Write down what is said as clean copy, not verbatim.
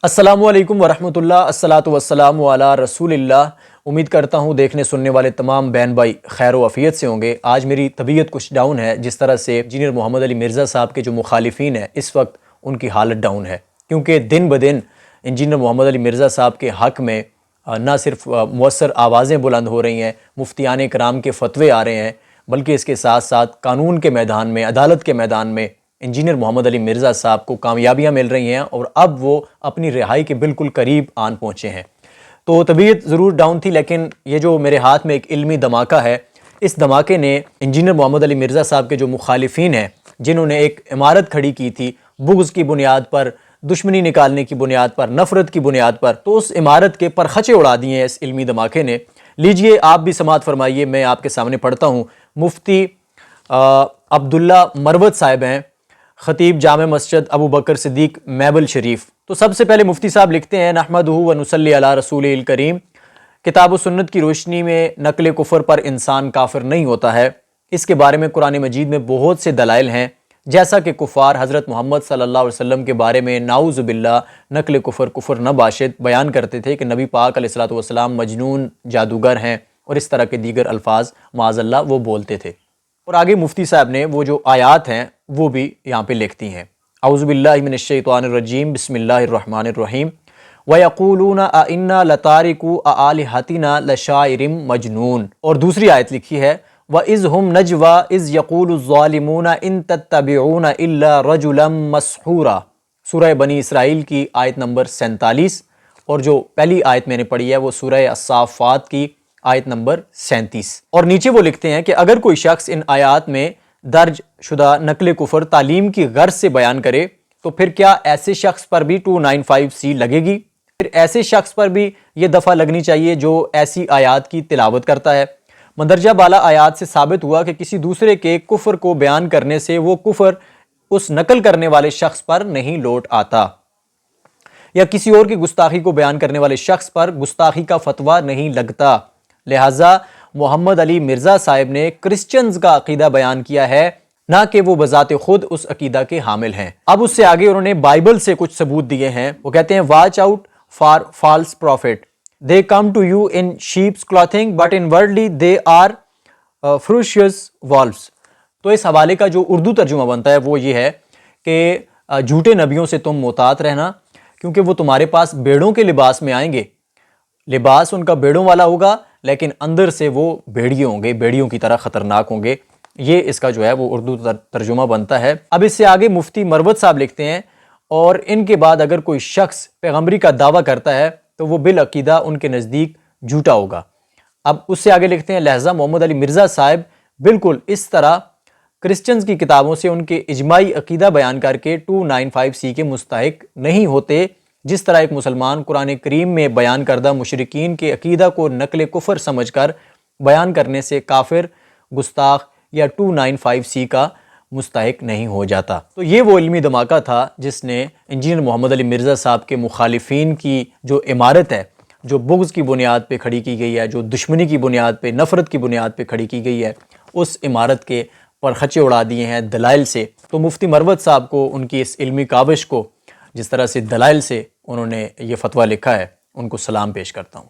السلام علیکم ورحمۃ اللہ، الصلاۃ والسلام علی رسول اللہ۔ امید کرتا ہوں دیکھنے سننے والے تمام بہن بھائی خیر و عافیت سے ہوں گے۔ آج میری طبیعت کچھ ڈاؤن ہے، جس طرح سے انجینئر محمد علی مرزا صاحب کے جو مخالفین ہیں اس وقت ان کی حالت ڈاؤن ہے، کیونکہ دن بدن انجینئر محمد علی مرزا صاحب کے حق میں نہ صرف مؤثر آوازیں بلند ہو رہی ہیں، مفتیان کرام کے فتوے آ رہے ہیں، بلکہ اس کے ساتھ ساتھ قانون کے میدان میں، عدالت کے میدان میں انجینئر محمد علی مرزا صاحب کو کامیابیاں مل رہی ہیں اور اب وہ اپنی رہائی کے بالکل قریب آن پہنچے ہیں۔ تو طبیعت ضرور ڈاؤن تھی، لیکن یہ جو میرے ہاتھ میں ایک علمی دھماکہ ہے، اس دھماکے نے انجینئر محمد علی مرزا صاحب کے جو مخالفین ہیں، جنہوں نے ایک عمارت کھڑی کی تھی بغض کی بنیاد پر، دشمنی نکالنے کی بنیاد پر، نفرت کی بنیاد پر، تو اس عمارت کے پرخچے اڑا دیے ہیں اس علمی دھماکے نے۔ لیجئے آپ بھی سماعت فرمائیے، میں آپ کے سامنے پڑھتا ہوں۔ مفتی عبداللہ مروت صاحب ہیں، خطیب جامع مسجد ابو بکر صدیق میبل شریف۔ تو سب سے پہلے مفتی صاحب لکھتے ہیں: نحمدہ و نصلی علی رسول الکریم، کتاب و سنت کی روشنی میں نقل کفر پر انسان کافر نہیں ہوتا ہے۔ اس کے بارے میں قرآن مجید میں بہت سے دلائل ہیں، جیسا کہ کفار حضرت محمد صلی اللہ علیہ وسلم کے بارے میں نعوذ باللہ نقل کفر نہ باشد بیان کرتے تھے کہ نبی پاک علیہ السلام مجنون، جادوگر ہیں، اور اس طرح کے دیگر الفاظ معاذ اللہ وہ بولتے تھے۔ اور آگے مفتی صاحب نے وہ جو آیات ہیں وہ بھی یہاں پہ لکھتی ہیں: اعوذ باللہ من الشیطان الرجیم، بسم اللہ الرحمن الرحیم، وَيَقُولُونَ أَإِنَّا لَتَارِكُو آلِهَتِنَا لَشَاعِرٍ مَجْنُونَ۔ اور دوسری آیت لکھی ہے: وَإِذْ هُمْ نَجْوَىٰ إِذْ يَقُولُ الظَّالِمُونَ إِن تَتَّبِعُونَ إِلَّا رَجُلًا مَسْحُورًا۔ سورہ بنی اسرائیل کی آیت نمبر 47، اور جو پہلی آیت میں نے پڑھی ہے وہ سورہ الصافات کی آیت نمبر 37۔ اور نیچے وہ لکھتے ہیں کہ اگر کوئی شخص ان آیات میں درج شدہ نقل کفر تعلیم کی غرض سے بیان کرے تو پھر کیا ایسے شخص پر بھی 295C لگے گی؟ پھر ایسے شخص پر بھی یہ دفعہ لگنی چاہیے جو ایسی آیات کی تلاوت کرتا ہے۔ مندرجہ بالا آیات سے ثابت ہوا کہ کسی دوسرے کے کفر کو بیان کرنے سے وہ کفر اس نقل کرنے والے شخص پر نہیں لوٹ آتا، یا کسی اور کی گستاخی کو بیان کرنے والے شخص پر گستاخی کا فتویٰ نہیں لگتا۔ لہٰذا محمد علی مرزا صاحب نے کرسچنز کا عقیدہ بیان کیا ہے، نہ کہ وہ بذات خود اس عقیدہ کے حامل ہیں۔ اب اس سے آگے انہوں نے بائبل سے کچھ ثبوت دیے ہیں۔ وہ کہتے ہیں: watch out for false prophet, they come to you in sheep's clothing but inwardly they are ferocious wolves. تو اس حوالے کا جو اردو ترجمہ بنتا ہے وہ یہ ہے کہ جھوٹے نبیوں سے تم محتاط رہنا، کیونکہ وہ تمہارے پاس بیڑوں کے لباس میں آئیں گے، لباس ان کا بیڑوں والا ہوگا لیکن اندر سے وہ بھیڑیے ہوں گے، بھیڑیوں کی طرح خطرناک ہوں گے۔ یہ اس کا جو ہے وہ اردو ترجمہ بنتا ہے۔ اب اس سے آگے مفتی مروت صاحب لکھتے ہیں: اور ان کے بعد اگر کوئی شخص پیغمبری کا دعویٰ کرتا ہے تو وہ بالعقیدہ ان کے نزدیک جھوٹا ہوگا۔ اب اس سے آگے لکھتے ہیں: لہذا محمد علی مرزا صاحب بالکل اس طرح کرسچنز کی کتابوں سے ان کے اجماعی عقیدہ بیان کر کے 295C کے مستحق نہیں ہوتے، جس طرح ایک مسلمان قرآن کریم میں بیان کردہ مشرکین کے عقیدہ کو نقل کفر سمجھ کر بیان کرنے سے کافر، گستاخ یا 295C کا مستحق نہیں ہو جاتا۔ تو یہ وہ علمی دھماکہ تھا جس نے انجینئر محمد علی مرزا صاحب کے مخالفین کی جو عمارت ہے، جو بغض کی بنیاد پہ کھڑی کی گئی ہے، جو دشمنی کی بنیاد پہ، نفرت کی بنیاد پہ کھڑی کی گئی ہے، اس عمارت کے پرخچے اڑا دیے ہیں دلائل سے۔ تو مفتی مروت صاحب کو ان کی اس علمی کاوش کو، جس طرح سے دلائل سے انہوں نے یہ فتویٰ لکھا ہے، ان کو سلام پیش کرتا ہوں۔